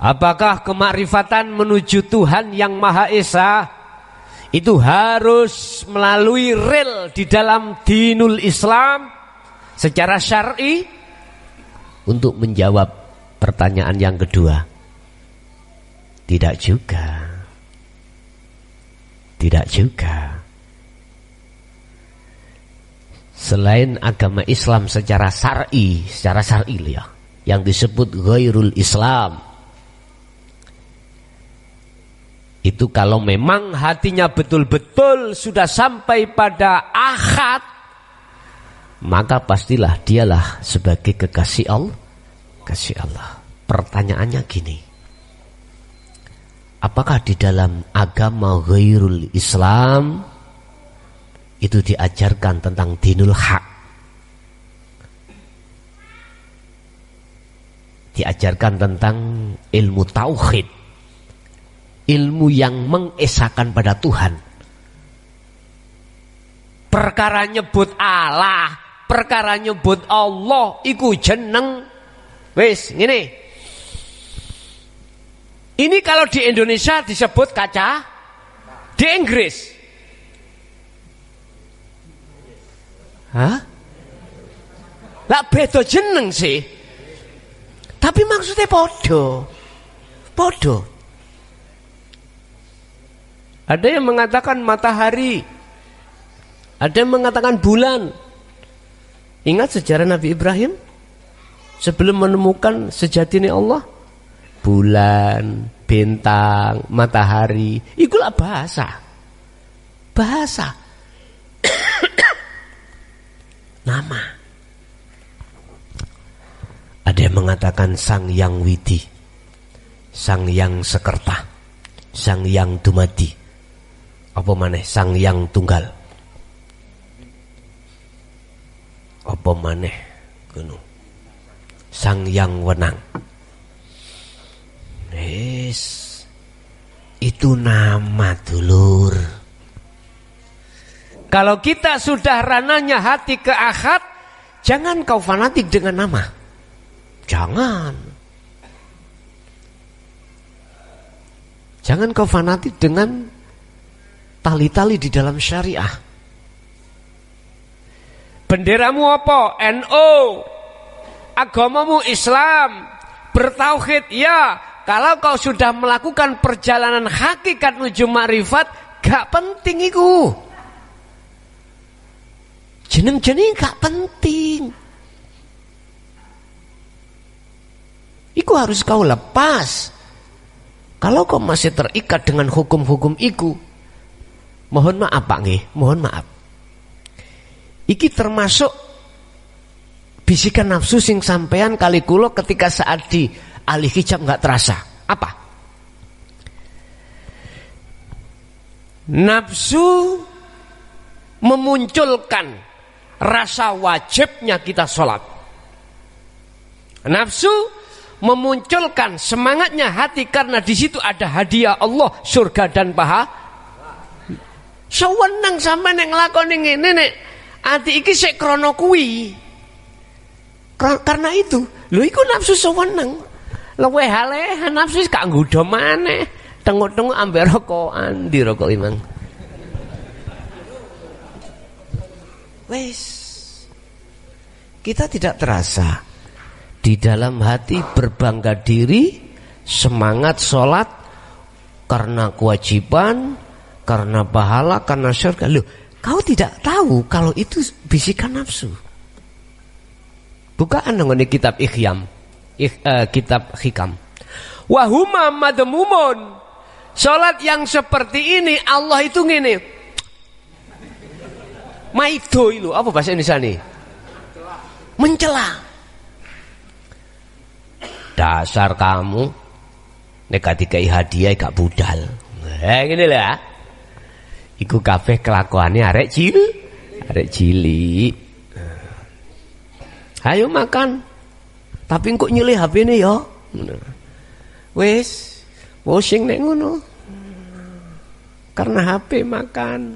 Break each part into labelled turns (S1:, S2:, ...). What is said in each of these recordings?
S1: Apakah kemakrifatan menuju Tuhan yang Maha Esa itu harus melalui rel di dalam dinul Islam secara syar'i? Untuk menjawab pertanyaan yang kedua, tidak juga. Tidak juga. Selain agama Islam secara syar'i ya, yang disebut ghairul Islam, itu kalau memang hatinya betul-betul sudah sampai pada akad, maka pastilah dialah sebagai kekasih Allah. Pertanyaannya gini, apakah di dalam agama ghairul Islam itu diajarkan tentang dinul haq? Diajarkan tentang ilmu tauhid, ilmu yang mengesakan pada Tuhan. Perkara nyebut Allah, perkara nyebut Allah, iku jeneng wis ngene. Ini kalau di Indonesia disebut kaca, di Inggris lah beda jeneng sih, tapi maksudnya podo. Ada yang mengatakan matahari, ada yang mengatakan bulan. Ingat sejarah Nabi Ibrahim sebelum menemukan sejatinya Allah? Bulan, bintang, matahari, itulah bahasa. Nama. Ada yang mengatakan Sang Yang Widi, Sang Yang Sekerta, Sang Yang Dumadi, apa maneh Sang Yang Tunggal, apa maneh ngono, Sang Yang Wenang. Itu nama, dulur. Kalau kita sudah ranahnya hati ke akad, jangan kau fanatik dengan nama. Jangan kau fanatik dengan tali-tali di dalam syariah. Benderamu apa? NU. Agamamu Islam. Bertauhid ya. Kalau kau sudah melakukan perjalanan hakikat menuju makrifat, gak penting iku. Jeneng-jeneng gak penting. Iku harus kau lepas. Kalau kau masih terikat dengan hukum-hukum iku, mohon maaf Pak nggih, mohon maaf. Iki termasuk bisikan nafsu sing sampean kali kula ketika saat di alih hijab nggak terasa. Apa? Nafsu memunculkan rasa wajibnya kita sholat. Nafsu memunculkan semangatnya hati karena di situ ada hadiah Allah, surga dan pahala. Sewenang sampe nek nglakoni ngene nek ati iki sik krana kuwi. Karena itu, lho iku nafsu sewenang. Luwih haleh nafsu wis gak nggodha maneh. Tengok-tengok ambek rokokan, ndi rokok Imang. Wes. Kita tidak terasa di dalam hati berbangga diri, semangat sholat karena kewajiban, karena pahala, karena surga. Loh, kau tidak tahu kalau itu bisikan nafsu. Bukaan ngene kitab kitab Hikam. Wahuma madmumun. Salat yang seperti ini Allah itu ngene. Maido itu apa bahasa Indonesia nih? Mencela. Dasar kamu nek dikai hadiah gak budal. Ngene lah. Iku kabeh kelakuane arek cilik. Ayo makan. Tapi kok nyilih HP-ne ya. Wis, washing nek ngono. Karena HP makan.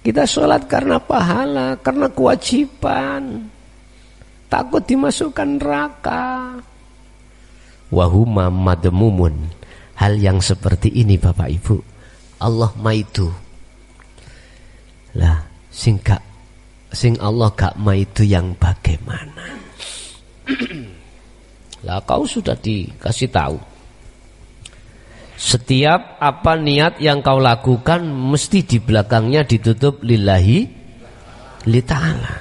S1: Kita sholat karena pahala, karena kewajiban. Takut dimasukkan neraka. Wahuma madmumun. Hal yang seperti ini Bapak Ibu, Allah maidu. Lah sing Allah gak maidu yang bagaimana? Lah kau sudah dikasih tahu. Setiap apa niat yang kau lakukan mesti di belakangnya ditutup lillahi li ta'ala.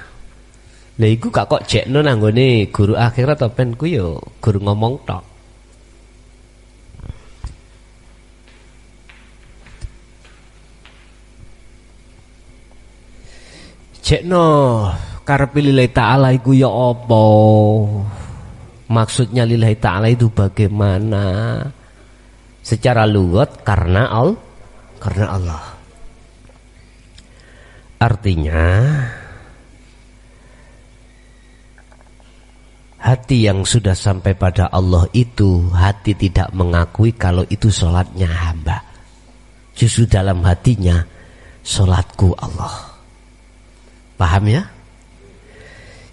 S1: Lah iku gak kok jekno nanggone guru akhirat apa ben ku yo guru ngomong tok. Jekno karepe lillahi ta'ala iku ya apa? Maksudnya lillahi ta'ala itu bagaimana? Secara lugat karena Allah. Artinya hati yang sudah sampai pada Allah itu hati tidak mengakui kalau itu sholatnya hamba. Justru dalam hatinya sholatku Allah. Paham ya?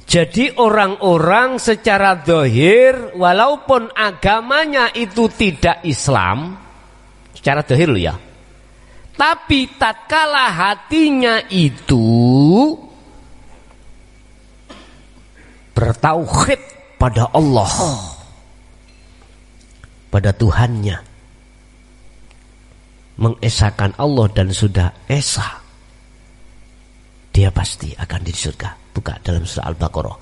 S1: Jadi orang-orang secara zahir walaupun agamanya itu tidak Islam, secara zahir loh ya, tapi tatkala hatinya itu bertauhid pada Allah, pada Tuhannya, mengesahkan Allah dan sudah esa, dia pasti akan di surga. Buka dalam surah Al-Baqarah.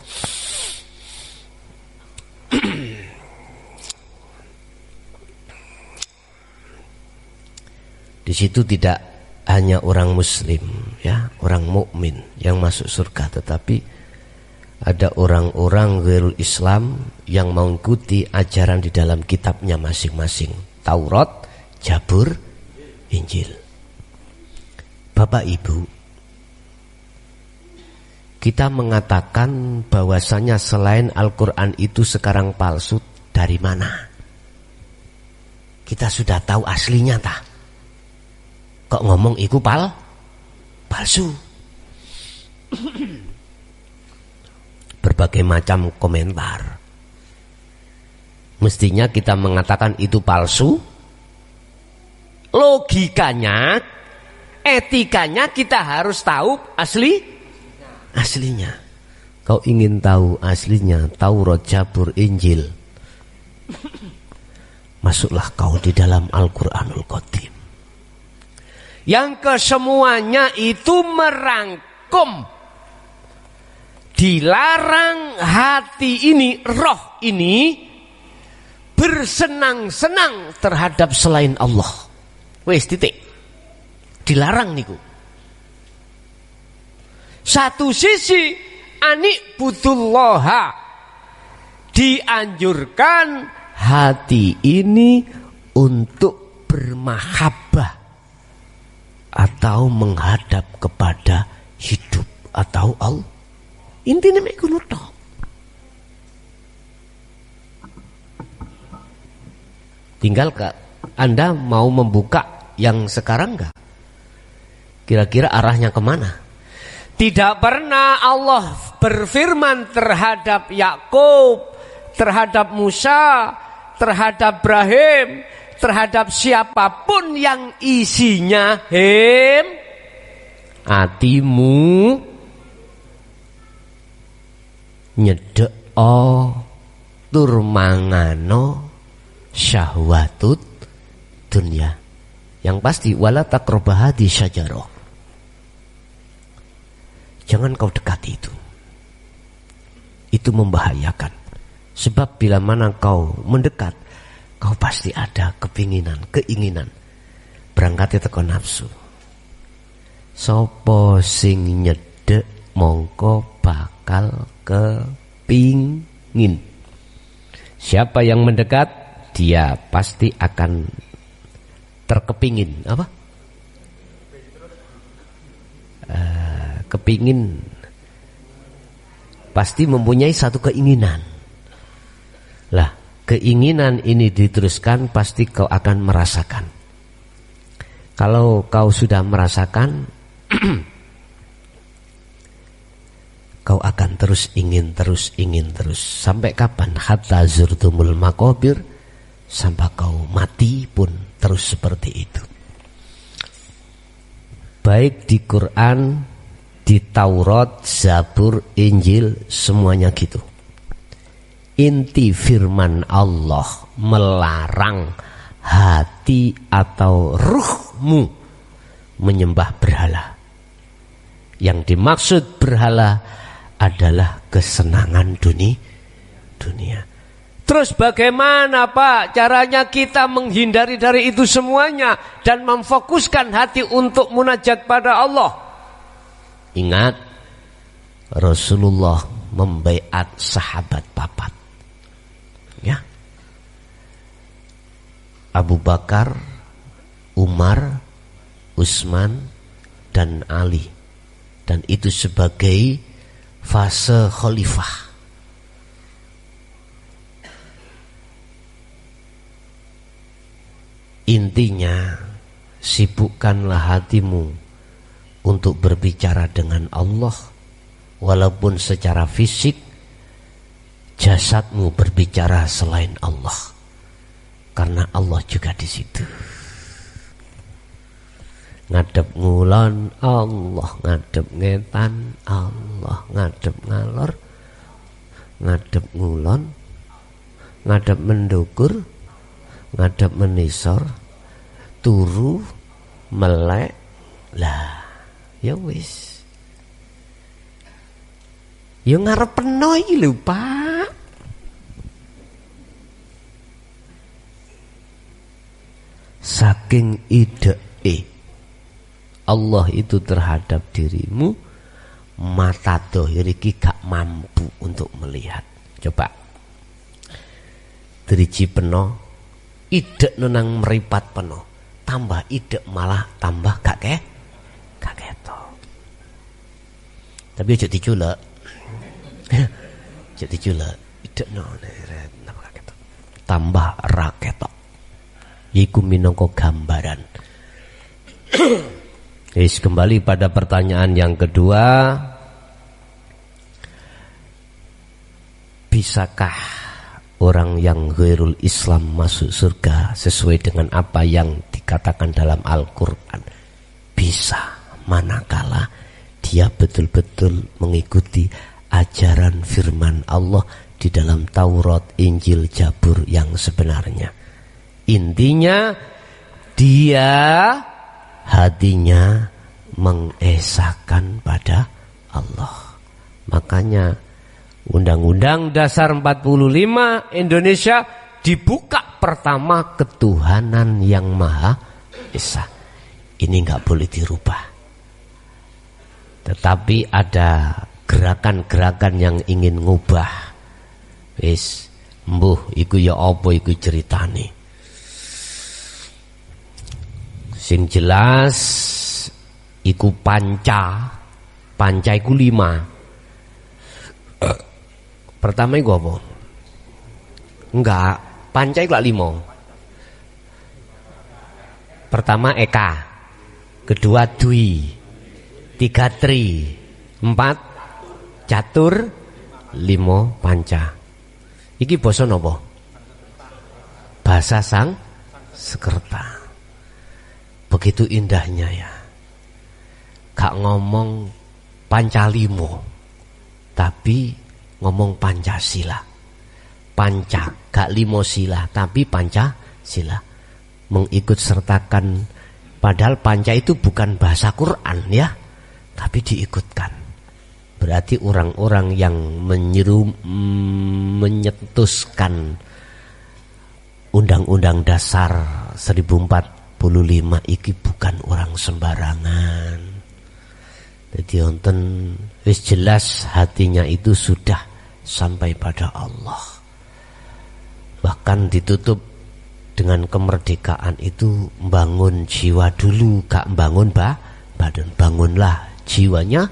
S1: Di situ tidak hanya orang muslim ya, orang mukmin yang masuk surga, tetapi ada orang-orang ghairul Islam yang mengikuti ajaran di dalam kitabnya masing-masing. Taurat, Zabur, Injil. Bapak Ibu, kita mengatakan bahwasanya selain Al-Quran itu sekarang palsu, dari mana? Kita sudah tahu aslinya tak? Kok ngomong iku palsu? Berbagai macam komentar. Mestinya kita mengatakan itu palsu. Logikanya, etikanya kita harus tahu aslinya. Kau ingin tahu aslinya Taurat, Zabur, Injil, masuklah kau di dalam Al-Quranul Qadim yang kesemuanya itu merangkum. Dilarang hati ini, roh ini bersenang-senang terhadap selain Allah. Wes titik. Dilarang niku. Satu sisi anik butullaha, dianjurkan hati ini untuk bermahabbah atau menghadap kepada hidup atau Allah. Intinya mek ngono tok. Tinggal Anda mau membuka yang sekarang enggak? Kira-kira arahnya kemana? Tidak pernah Allah berfirman terhadap Yakub, terhadap Musa, terhadap Ibrahim, terhadap siapapun yang isinya atimu nyedek tur mangano syahwatut dunya. Yang pasti wala taqrabah hadhi syajarah. Jangan kau dekati itu. Itu membahayakan. Sebab bila mana kau mendekat, kau pasti ada keinginan berangkatnya teko nafsu. Sopo sing nyedek mongko bakal kepingin. Siapa yang mendekat, dia pasti akan terkepingin. Apa? Kepingin, pasti mempunyai satu keinginan. Lah, keinginan ini diteruskan, pasti kau akan merasakan. Kalau kau sudah merasakan, kau akan terus ingin terus. Sampai kapan? Hatta zurtumul maqabir, sampai kau mati pun terus seperti itu. Baik di Quran, di Taurat, Zabur, Injil, semuanya gitu. Inti firman Allah melarang hati atau ruhmu menyembah berhala. Yang dimaksud berhala adalah kesenangan dunia. Terus bagaimana Pak caranya kita menghindari dari itu semuanya dan memfokuskan hati untuk munajat pada Allah? Ingat, Rasulullah membaiat sahabat papat, ya, Abu Bakar, Umar, Utsman, dan Ali. Dan itu sebagai fase khalifah. Intinya, sibukkanlah hatimu untuk berbicara dengan Allah, walaupun secara fisik jasadmu berbicara selain Allah, karena Allah juga di situ. Ngadep ngulon Allah, ngadep ngetan Allah, ngadep ngalor, ngadep ngulon, ngadep mendukur, ngadep menisor, turu melek lah, ya wis, ya ngarep penoi lho Pak. Saking ide Allah itu terhadap dirimu, mata dohir iki gak mampu untuk melihat. Coba driji peno, ide nang meripat peno, tambah ide malah tambah gak ketok. Tapi aja diculek. Aja diculek, ide no tambah gak ketok. Tambah ra ketok. Iku minangka gambaran. Yes, kembali pada pertanyaan yang kedua. Bisakah orang yang ghairul Islam masuk surga sesuai dengan apa yang dikatakan dalam Al-Quran? Bisa, manakala dia betul-betul mengikuti ajaran firman Allah di dalam Taurat, Injil, Zabur yang sebenarnya. Intinya dia hatinya mengesahkan pada Allah. Makanya Undang-Undang Dasar 45 Indonesia dibuka pertama ketuhanan yang Maha Esa. Ini nggak boleh dirubah. Tetapi ada gerakan-gerakan yang ingin ngubah. Wis, mbuh iku ya apa iku ceritane. Sing jelas iku panca iku 5. Pertama iku apa? Enggak, panca iku 5. Pertama eka, kedua dwi, 3 tri, 4 catur, 5 panca. Iki basa napa? Bahasa Sanskerta. Begitu indahnya ya. Gak ngomong Pancalimo, tapi ngomong Pancasila. Panca, gak 5 sila, tapi Pancasila. Mengikut sertakan, padahal panca itu bukan bahasa Quran ya, tapi diikutkan. Berarti orang-orang yang menyetuskan Undang-Undang Dasar 1045 iki bukan orang sembarangan. Jadi wonten wis jelas hatinya itu sudah sampai pada Allah. Bahkan ditutup dengan kemerdekaan itu bangun jiwa dulu, gak bangun badan. Bangunlah jiwanya,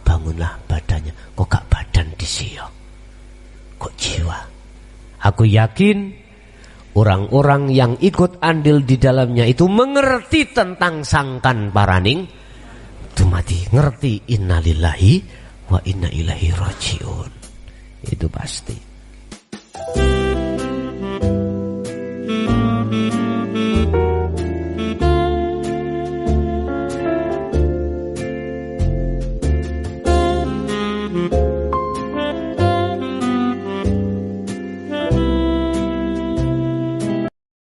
S1: bangunlah badannya. Kok gak badan disiyo? Kok jiwa? Aku yakin orang-orang yang ikut andil di dalamnya itu mengerti tentang sangkan paraning dumadi, ngerti innalillahi wa inna ilaihi rajiun. Itu pasti.